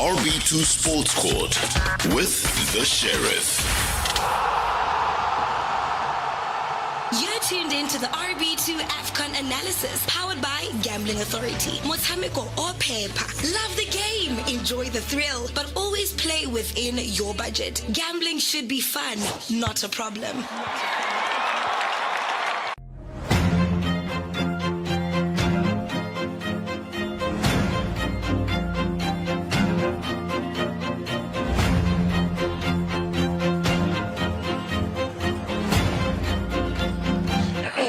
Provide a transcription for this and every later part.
RB2 Sports Court with the Sheriff. You're tuned into the RB2 AFCON Analysis, powered by Gambling Authority. Moatlhaping or paper. Love the game, enjoy the thrill, but always play within your budget. Gambling should be fun, not a problem.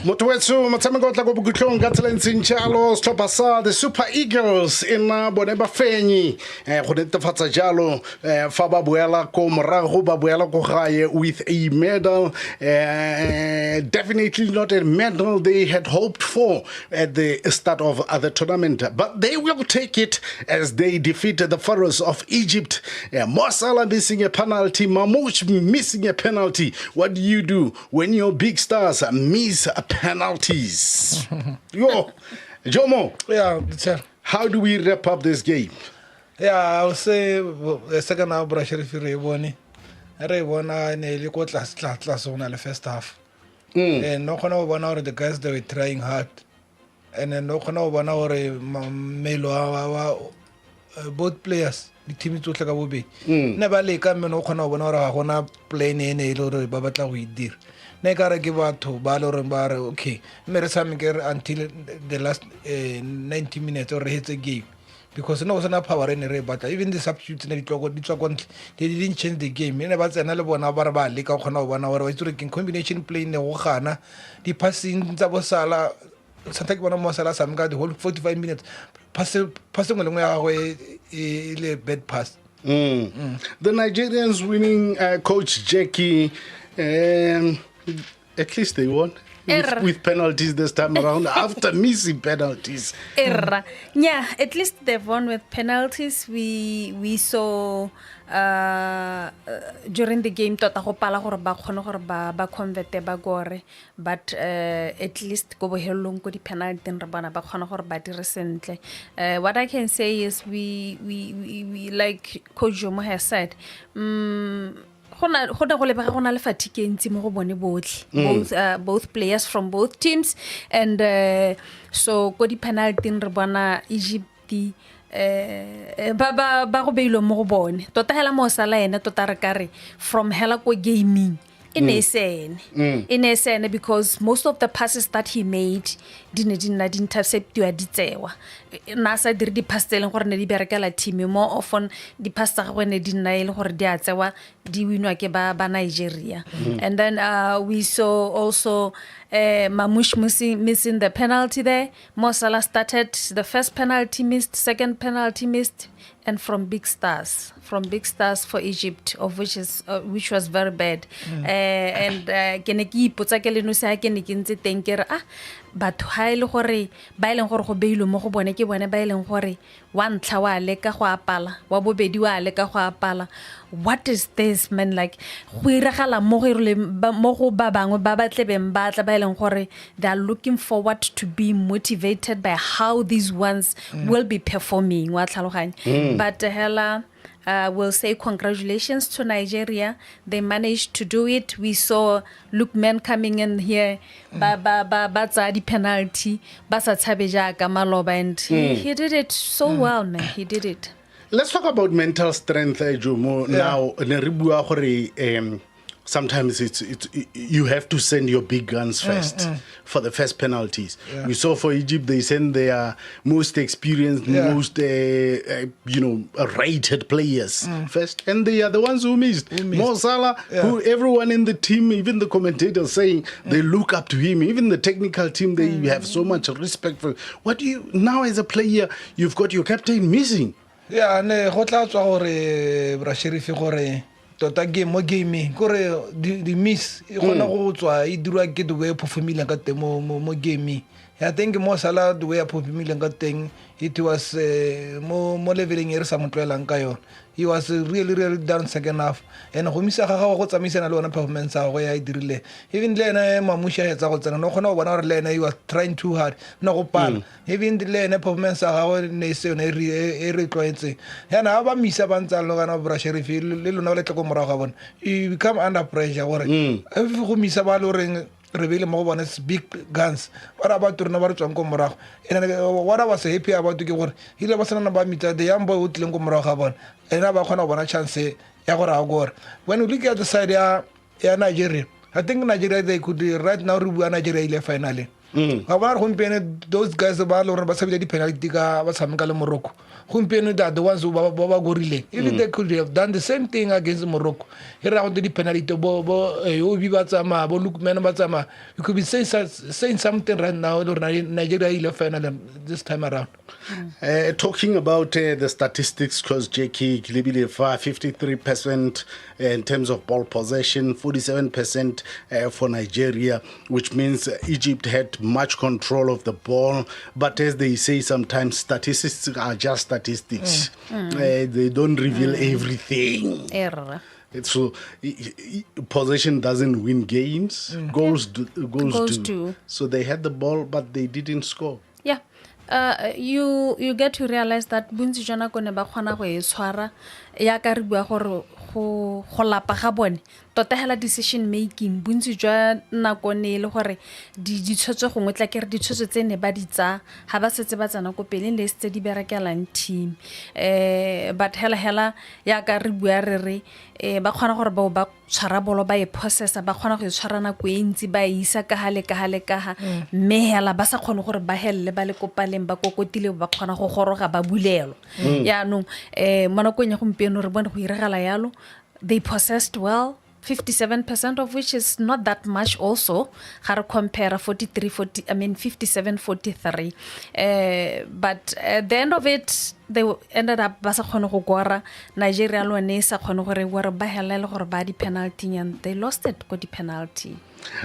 Motwetsu motshameko tla go bukutlong ka tseleng jalo setlhopha sa the Super Eagles bone ba fenyi go netefatsa jalo fa ba boela ko morago ba boela ko gae with a medal, definitely not a medal they had hoped for at the start of the tournament, but they will take it as they defeated the Pharaohs of Egypt. Mosala missing a penalty, Mamouche missing a penalty. What do you do when your big stars miss penalties? Yo, Jomo. Yeah, sir. How do we wrap up this game? Yeah, I would say the second half, Sheriff Reboni. Rebona nearly got last on the first half. And no one hour the guys they were trying hard. And then no one hour Melo both players. The team is like a wobby. Never like I'm no one hour playing any little Babata with dear. Negara give out to Balor and Bar, okay. Meresamiger until the last 90 minutes or hit the game. Because no was enough power in the but even the substitutes they didn't change the game. Never another one hour, like a 1 hour, in combination playing the Wakana, the passing Zabosala, Santa Mosala, some guy the whole 45 minutes, passing along away a bad pass. The Nigerians winning coach Jackie. At least they won with penalties this time around after missing penalties. Yeah, at least they've won with penalties. We saw during the game tota go pala gore ba khone gore ba convert ba gore, but at least go bohelong go di penalty re bona ba khone gore ba dire sentle. What I can say is we like Coach Jomo has said, both players from both teams, and so go di penalty re bona Egypt ba go beilo mo go bone tota hela mo sala ena tota re kare from hela ko gaming in SN because most of the passes that he made didn't intercept you ditsewa nasa dire di pass tseleng gore ne di berekela team more often di pass tsa go ne di nna ile gore di atsewa di winwa ke ba Nigeria. And then we saw also Mamush missing the penalty there. Mo Salah started the first penalty missed, second penalty missed, and from big stars for Egypt, of which was very bad. And keneki ipotsa ke leno sa ke ne ke ntse teng ke re batho ha ile gore ba ileng gore go beilo mo go bone ke bone ba ileng gore wa ntla wa leka go apala wa bobedi wa leka go apala. What is this, man? Like go iragala mo go ba bangwe ba batle beng batla ba ileng gore they are looking forward to be motivated by how these ones will be performing wa tlhaloganya. But hela we'll say congratulations to Nigeria. They managed to do it. We saw Lookman coming in here, ba the penalty, ba sa tshabe jaaka Maloba, and he did it so well, man. He did it. Let's talk about mental strength, Jomo. Now, neribua gore sometimes it's you have to send your big guns first for the first penalties. We saw for Egypt they send their most experienced, most rated players first, and they are the ones who missed. Mo Salah, who everyone in the team, even the commentators saying they look up to him, even the technical team, they have so much respect for. What do you now as a player? You've got your captain missing. Yeah, ne go tla tswa gore bra Sheriff gore tota game mo game gore di miss e gona go tswa e dirwa ke the way performing ka te mo game I think mo Salah the way a popimile ka teng it was mo leveling e re sa motloelang ka yona. He was really down second half and go misa ga go tsamaisana le ona performance go ya dirile even lena mamusha ya tsa go tsena no gona bona re lena he was trying too hard no go pala even lena performance ga go ne se ne re tloetse yana ba misa ba ntsa lo kana bra sheriff le lona le tleko morago ga bona you become under pressure gore if go misa ba lo reng re bile mo bona big guns ora ba turna ba tswang ko morago ene what I was happy about ke gore ile ba sana ba mita the young boy o tleng ko morago ga bona ena ba khona bona chance ya gore a gore when we look at the side ya Nigeria I think Nigeria they could right now re bua Nigeria ile finally ga ba go mpene those guys ba lo re ba sabile di penalty ka ba tshameka le Morocco go mpene that the ones ba gorile even they could have done the same thing against Morocco here around the penalty bo o bi ba tsama bo Lookman ba tsama you could be saying something right now Nigeria ile final this time around. Talking about the statistics, because Jackie Kilibile 53% in terms of ball possession, 47% for Nigeria, which means Egypt had much control of the ball. But as they say, sometimes statistics are just statistics. They don't reveal everything. So possession doesn't win games. Goals do. So they had the ball, but they didn't score. Yeah. You get to realize that bontsi jana kone ba khona go e tshwara ya ka re bua gore go lapa ga bone tota hela decision making bontsi jwa nakone le gore di tshotse gongwe tla ke re di tshotse tsene ba di tsa ha ba setse ba tsana ko pele le tse di berekelang team but hela ya ka re bua re ba khona gore ba tshwara bolo ba e processa ba khona go tshwara na ko entsi ba isa ka hale mme hela ba sa khone gore ba helle ba le kopaleng ba kokotile ba khona go goroga ba bulelo ya no mona ko nya go mpeno re bone go iregala yalo they possessed well 57% of which is not that much also how compare 57-43 but at the end of it they ended up ba sa khone go gora Nigeria lo ne sa khone gore ba helele gore ba di penalty and they lost it go di penalty.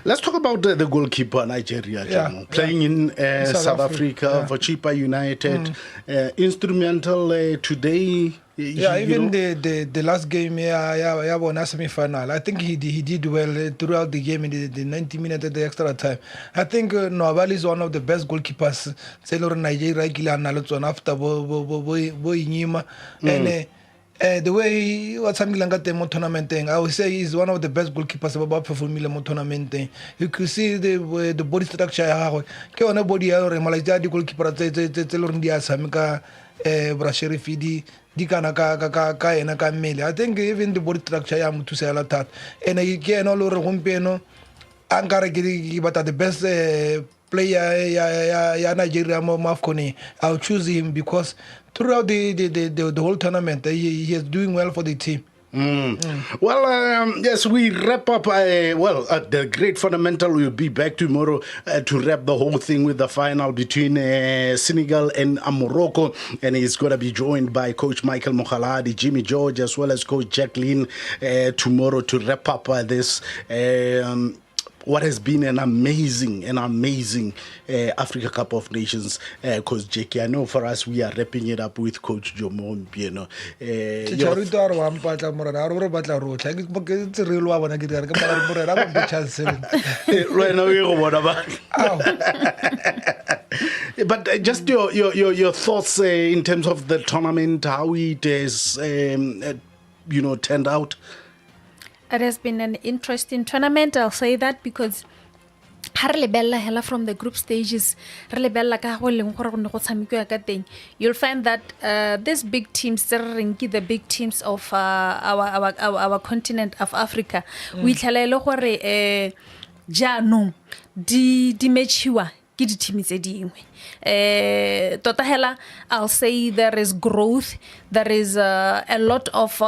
Let's talk about the goalkeeper Nigeria, Jomo, playing in South Africa for Chipa United, instrumental today. Even the last game, won semi-final. I think he did well throughout the game in the 90 minutes at the extra time. I think Noabali is one of the best goalkeepers. Sailor Nigeria kila nalotson after boy Nyima and. The way what's happening at the tournament, I would say he's one of the best goalkeepers about performing the tournament. You could see the body structure. Ke ona body ya re Malaysia di goalkeeper tse lo ndia samika bra sheriff di kana ka ena ka mmele. I think even the body structure ya muthu se ala that. And ke no lo re gompeno ankare ke bata the best player ya Nigeria mo AFCON. I'll choose him because throughout the whole tournament, he is doing well for the team. Well, yes, we wrap up. The great fundamental will be back tomorrow to wrap the whole thing with the final between Senegal and Morocco. And he's going to be joined by Coach Michael Mokhaladi, Jimmy George, as well as Coach Jacqualine tomorrow to wrap up this. What has been an amazing Africa Cup of Nations, Coach Jackie. I know for us, we are wrapping it up with Coach Jomo. You know, but just your thoughts in terms of the tournament, how it has, turned out. It has been an interesting tournament, I'll say that, because hela from the group stages, you'll find that these big teams, the big teams of our continent of Africa, we di matchiwa ke di team tse dingwe tota hela I'll say there is growth, there is a lot of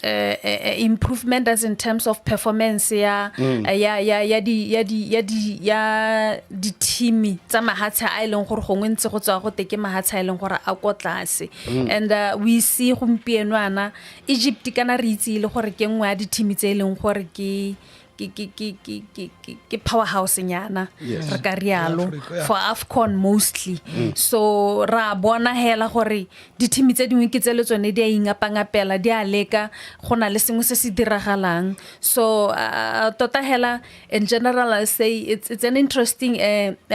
improvement as in terms of performance ya di team tsa mahatsha a ileng gore gongwe ntse go tswa go teke mahatsha a ileng gore a ko tlase and we see gompieno ana Egypt kana re itse ile gore ke nngwe ya di team tse ileng gore ke ke powerhouse nyana re ka rialo Africa, yeah. for AFCON mostly so ra bona hela gore di team tse dingwe ke tse le tsone di a ingapangapela di a leka gona le sengwe se se diragalang so tota hela in general I say it's an interesting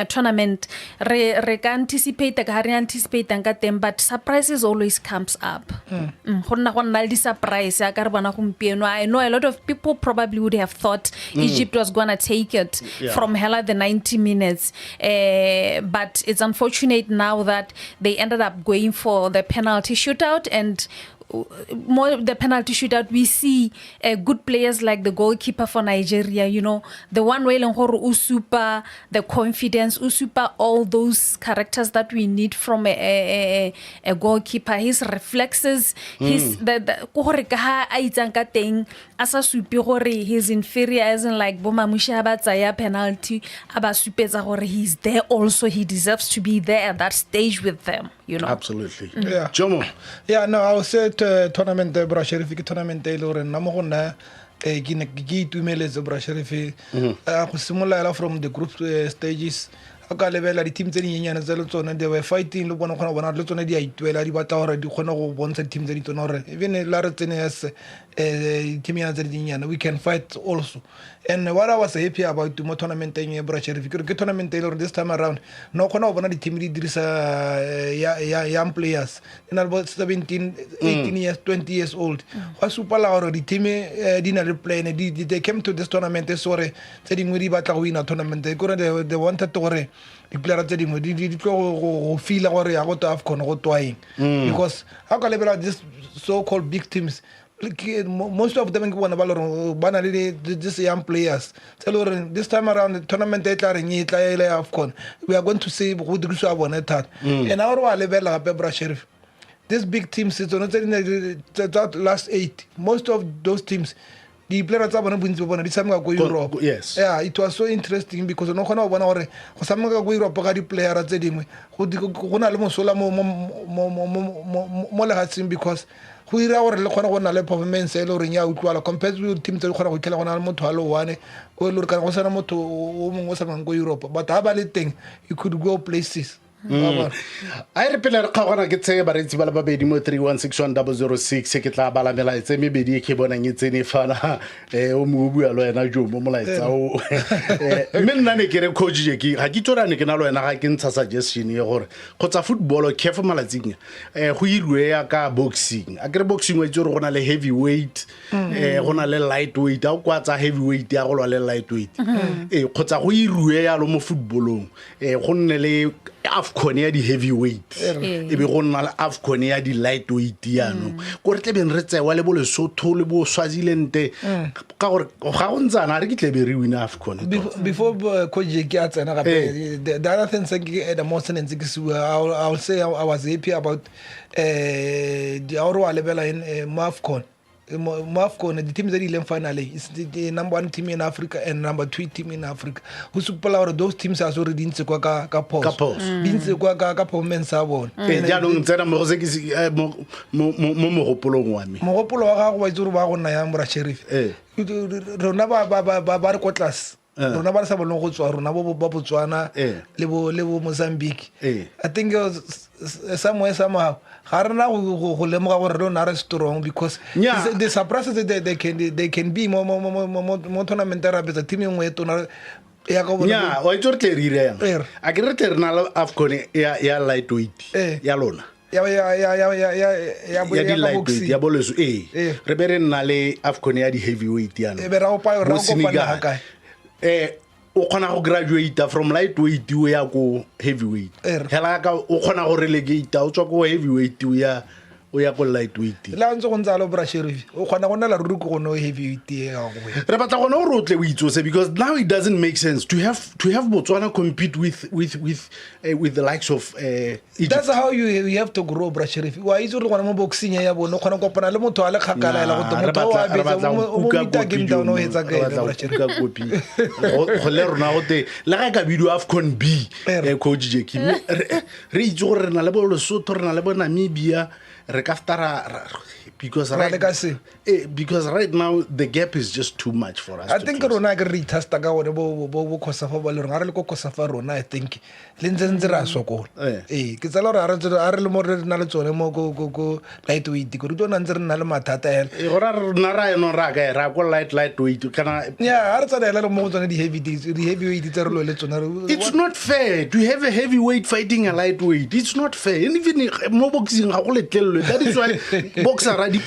tournament re ka anticipate ka re anticipate ka teng but surprises always comes up gonna le di surprise ya ka re bona gompieno I know a lot of people probably would have thought Egypt was going to take it from hella the 90 minutes but it's unfortunate now that they ended up going for the penalty shootout and more the penalty shootout we see good players like the goalkeeper for Nigeria, you know, the one way usupa the confidence, usupa all those characters that we need from a goalkeeper, his reflexes, his the asa supi gore he's inferior as in like bo mamusha ba tsaya penalty aba supetsa gore he's there also, he deserves to be there at that stage with them, you know. Absolutely. Yeah. Jomo. Yeah, no, I would say tournament bra sheriff tournament e lore nna mo gonna ke itumeletse bra sheriff go simolola from the group stages ka lebela di team tse dinyenyane tse le tsone they were fighting le bona bona le tsone di a ituela di batla gore di kgone go bontsha team tse di tsone gore even la re tsene as team ya tse dinyenyane we can fight also. And what I was happy about mo tournament e bra sheriff ke tournament e this time around no kgona go bona di team di dirisa young players in about 17 18 years 20 years old wa super la gore di team di na le plan they came to this tournament sorry tse dingwe di batla go wina tournament gore they wanted to gore di player tse dingwe di go feel gore ya go to AFCON go twaing because how ka lebela this so called big teams most of them bana le these young players tell this time around the tournament e tla reng e tla ile AFCON we are going to see go diriswa bona that and our wa lebela gape bra sheriff this big teams it's not that last 8 most of those teams the players tsa bona bontsi bona di samega go Europe. Yes. Yeah, it was so interesting because no khona bona gore go samega go Europe ga di players tse dingwe go na le mosola mo lehatsheng because go ira gore le khona go na le performance e le gore ya utlwala compared to team tse khona go tlhela go na le motho a le one go le gore ka go sana motho o mongwe sa go Europe but ha ba le teng you could go places. I repela re kgagona ke tse baretsi ba le babedi mo 3161006 ke tla bala mela tse mebedi ke bona ngitsene fana o mo bua lo yena Jomo molaetsa o mme nna ne ke re coach Jackie ga ke tsorane ke na lo yena ga ke ntsha suggestion ye gore khotsa football ke fa malatsing go irwe ya ka boxing a kere boxing wa itse gore gona le heavyweight gona le lightweight a kwa tsa heavyweight ya go lwa le lightweight khotsa go irwe ya lo mo footballong go nne le AFCON ya di heavyweight e be go nna le AFCON ya di lightweight yano go re tlebeng re tsewa le bo Lesotho le bo Swaziland ka gore ga go ntsana re ke tlebe re win AFCON before coach ke a tsena gape the other things the most and I will say I was happy about the Auro lebela in AFCON. AFCON the teams that in finally is the number 1 team in Africa and number 2 team in Africa who super those teams are already in kwa ka pause dintse kwa ka performance a bona ja no ntsena mo se ke mo gopolong wa me mogopolo wa gago wa itse ba go nna ya mbra sheriff rona ba re ko class rona ba sa bolong go tswa rona bo Botswana le bo Mozambique I think somewhere somehow ga rena go lemoga gore rona re strong because the surprises they can be mo tournament ra betsa team engwe e tona ya go bona wa itse re tle re ire yang a ke re tle rena la AFCON ya lightweight ya lona ya lightweight ya boleso re be re nna le AFCON ya di heavyweight ya no be ra go pa ra go kopana ha kae o khona go graduate from lightweight o ya go heavyweight hela ka o khona go relegate o tswa go heavyweight o ya go lightweight la ntse go ntsalo bra sheriff o khona go nna la ruri go no heavyweight ya go re batla gona o rotle o itsose because now it doesn't make sense to have Botswana compete with the likes of Egypt. That's how you have to grow bra sheriff wa itse re gona mo boxing ya bona khona go kopana le motho a le khakala la go motho wa betsa o mo mita game down o hetsa ka bra sheriff ka copy go le rona go te la ga video AFCON B coach Jackie re itse gore re na le bo Lesotho re na le bo Namibia because Ra leka se. because right now the gap is just too much for us. I to think close. rona ke re itasta ka one bo Kosafa ba le rona re le ko Kosafa rona I think le ntse ra sokola ke tsela re a re le mo re na le tsone mo go lightweight go re tsona ntse re na le mathata hele Gora rona ra eno ra ka ra go lightweight kana yeah a re tsana hele mo tsone di heavyweight tse re lo le tsona it's not fair to have a heavyweight fighting a lightweight. It's not fair. And even mo boxing ga go letlelwe. That is why boxer ra di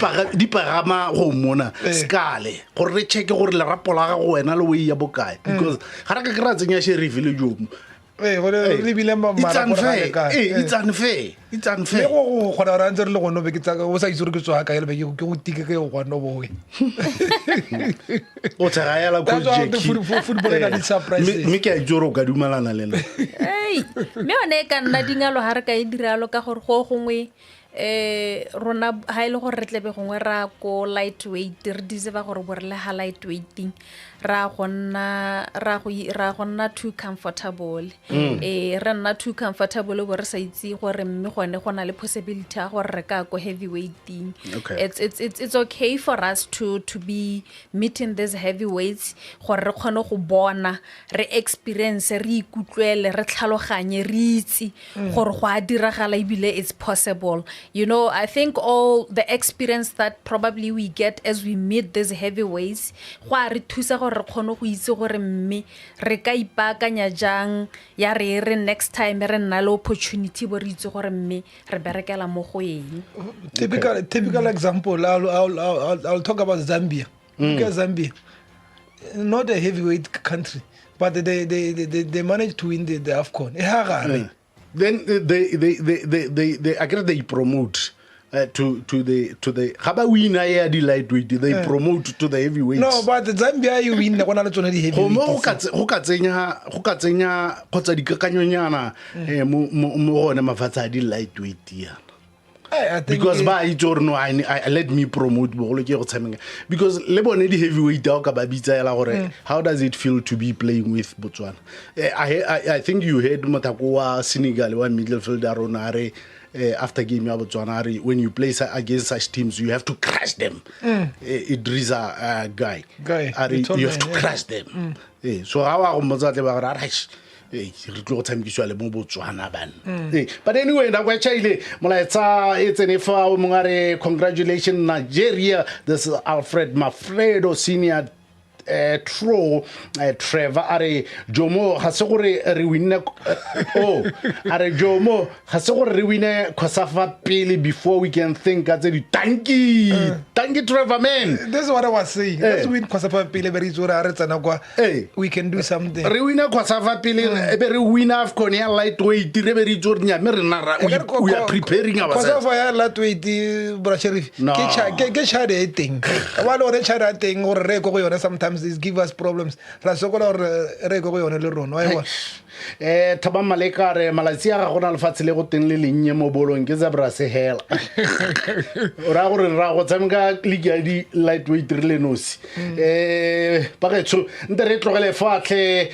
pagama go mona skale gore re check gore le rapola ga go wena le we ya bokae because ga ra ka kra tsenya sheriff le Jomo. It's unfair. It's unfair. go gona ra ntse re le gono be ke tsaka o sa itse re ke tswa ka ele be ke go tike ke go no boe O tsaya ya la coach Jackie. Football na di surprise Me ke a joro ka dumelana le nna. Ei, me one ka nna dingalo ha re ka e diralo ka gore go gongwe rona ha ile gore re tlebe gongwe ra ko lightweight re deserve gore bo re le ha lightweighting ra gonna too comfortable re nna too comfortable bo re sa itse gore mme gone go na le possibility ya gore re ka ko heavyweighting. It's okay for us to be meeting these heavyweights gore re kgone go bona re experience re ikutlwele re tlhaloganye re itse gore go a diragala ibile it's possible. You know, I think all the experience that probably we get as we meet these heavyweights go a re thusa gore re kgone go itse gore mme re ka ipakanya jang ya re next time re nna le opportunity bo re itse gore mme re berekela mo go eng. Typical example I'll talk about Zambia. Because Zambia not a heavyweight country but they managed to win the AFCON. Then they I guess they promote to the ga ba win ya di lightweight they promote to the heavyweights. No, but Zambia you win go na le tsone di heavyweight. Go ka tsenya khotsa dikakanyonyana mo gone mafatsa di lightweight ya. I think because ba itse gore no I let me promote bogolo ke go tshameka because le bone di heavyweight ka ba bitsa ela gore how does it feel to be playing with Botswana. I think you heard Motako wa Senegal wa midfielder Ronare after game ya Botswana when you play against such teams you have to crush them. Idrisa guy you have to crush them. So how are Moatlhaping ba ra but anyway na kwa chaile molaetsa it's an fa o mongare congratulations Nigeria. This is Alfred Mafredo senior Trevor are Jomo ha se gore re winne are Jomo ha se gore re winne Kosafa pele before we can think at the thank you Trevor man. This is what I was saying. Let's win Kosafa pele be re tsora re tsana kwa we can do something. Re winne Kosafa pele be re win AFCON ya lightweight re be re tsora nya me re we are preparing ourselves. Kosafa ya lightweight bro Sheriff ke chade thing wa lo re chade thing gore re go yona sometimes this give us problems ra sokola re go yone le rona wa Thaba Maleka re Malaysia ga gona lefatshe le go teng le lennye mo bolong ke zebra se hela ora gore ra go tsameka league ya di lightweight re le nosi ba ke tso nte re tlogele fatle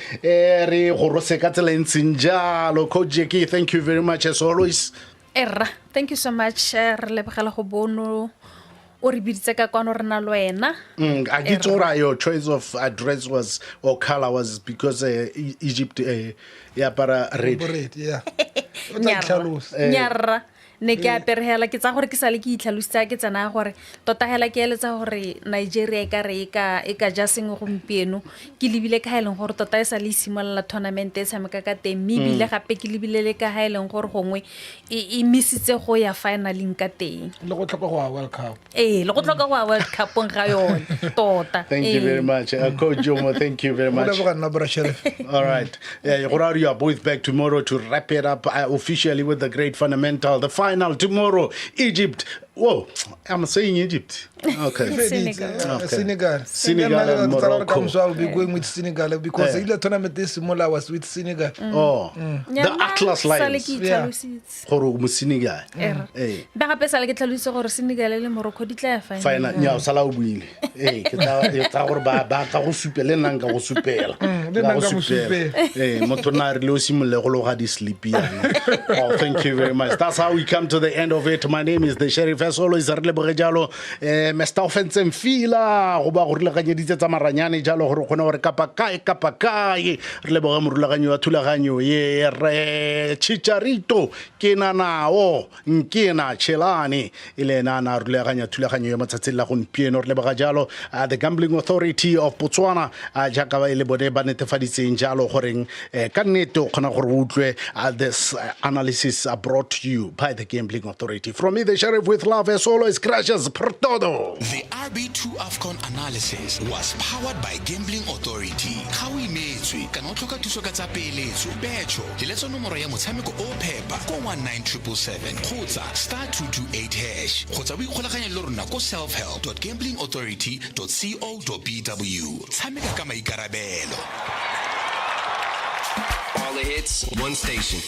re go rose ka tsela ntseng jalo coach Jackie thank you very much as always. Thank you so much re lebogela go bono o re biditse ka kwano re na lo wena. I get your choice of address was or color was because Egypt ya para red. Yeah. Nyarra ne ke aperhela ke tsa gore ke sale ke itlhalositsa ke tsana gore tota hela ke eletsa gore Nigeria ka re e ka jaseng gompieno ke libile ka heleng gore tota e sale simolla tournament e tshameka ka teng mebile gape ke libile le ka heleng gore gongwe e misitse go ya finaling ka teng le go tlhoka go World Cup. Le go tlhoka go World Cup ga yone tota. Thank you very much coach Jomo, thank you very much. All right, you are both back tomorrow to wrap it up officially with the great fundamental, the final tomorrow, Egypt Whoa, I'm saying Egypt. Okay. Senegal. Senegal. Senegal and Morocco. I'll be going with Senegal because the tournament this smaller was with Senegal. Oh, the Atlas Lions. Yeah. Gore mo Senegal. Ba gape sa le ke tlhalose gore Senegal le Morocco di tla final. Final nya o sala o buile. Ke tla gore ba ka go supela nna ka go supela. Motho na re le o simole go loga di sleepy. Oh, thank you very much. That's how we come to the end of it. My name is the Sheriff, as always. Re le bogejalo Mr. Offensive Fila go ba go rulaganyeditse tsa maranyane jalo gore khona gore kapa kae re le boga morulaganyo wa thulaganyo ye re Chicharito ke nanao nkena Chelane ile na rulaganya thulaganyo ya matsatsi la gompieno re le boga jalo the Gambling Authority of Botswana jaka ba ile bone ba netefaditseng jalo goreng ka nnete khona gore o utlwe this analysis brought to you by the Gambling Authority. From me, the Sheriff, with love as always, crashes per todo. The RB2 AFCON analysis was powered by Gambling Authority. Kawi metswe kana o tlhoka thuso ka tsa peeletso betšho leletsa nomoro ya motshameko o phepa ko 19777 kgotsa *228# kgotsa o ikgolaganye le rona ko selfhelp.gamblingauthority.co.bw. Tshameka ka maikarabelo. All the hits, one station.